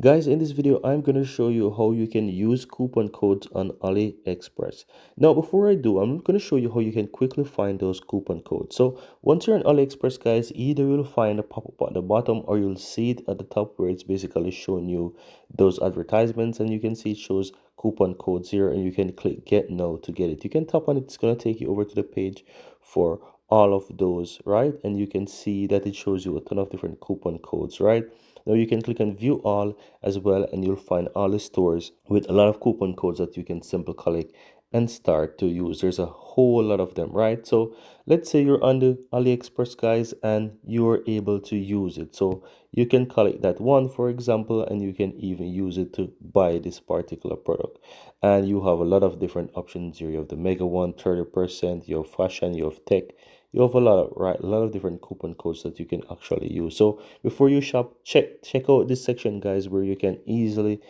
Guys, in this video, I'm going to show you how you can use coupon codes on AliExpress. Now, before I do, I'm going to show you how you can quickly find those coupon codes. So once you're on AliExpress, guys, either you'll find a pop-up at the bottom or you'll see it at the top where it's basically showing you those advertisements, and you can see it shows coupon codes here, and you can click get now to get it. You can tap on it. It's going to take you over to the page for all of those, right? And you can see that it shows you a ton of different coupon codes, right? Now you can click on view all as well, and you'll find all the stores with a lot of coupon codes that you can simply collect and start to use. There's a whole lot of them, right? So let's say you're on the AliExpress, guys, and you're able to use it. So you can collect that one, for example, and you can even use it to buy this particular product. And you have a lot of different options here. You have the mega one, 30%, you have fashion, you have tech, you have a lot of a lot of different coupon codes that you can actually use. So before you shop, check out this section, guys, where you can easily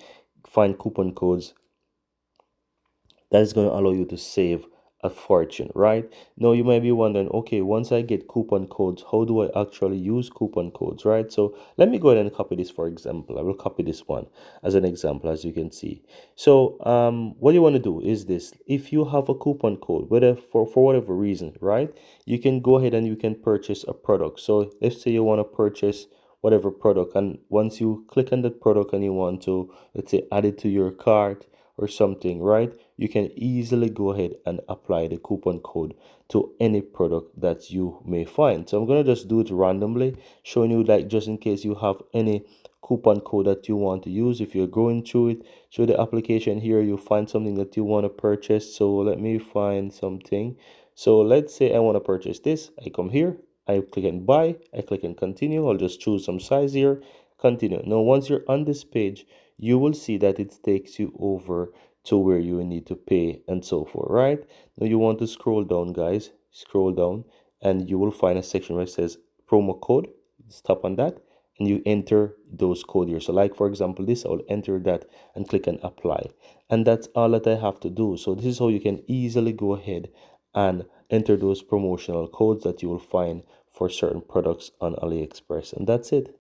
find coupon codes that is going to allow you to save a fortune. Right now, you might be wondering, okay, once I get coupon codes, how do I actually use coupon codes? Right, so let me go ahead and copy this. For example, I will copy this one as an example, as you can see. So what you want to do is this: if you have a coupon code, whether for whatever reason, right, you can go ahead and you can purchase a product. So let's say you want to purchase whatever product, and once you click on that product and you want to, let's say, add it to your cart or something, right, you can easily go ahead and apply the coupon code to any product that you may find. So I'm going to just do it randomly, showing you, like, just in case you have any coupon code that you want to use. If you're going through it, through the application here, you find something that you want to purchase. So let me find something. So let's say I want to purchase this. I come here, I click and buy, I click and continue. I'll just choose some size here, continue. Now once you're on this page, you will see that it takes you over to where you need to pay and so forth, right? Now you want to scroll down, guys, scroll down, and you will find a section where it says promo code. Stop on that and you enter those code here. So like, for example, this, I'll enter that and click and apply, and that's all that I have to do. So this is how you can easily go ahead and enter those promotional codes that you will find for certain products on AliExpress, and that's it.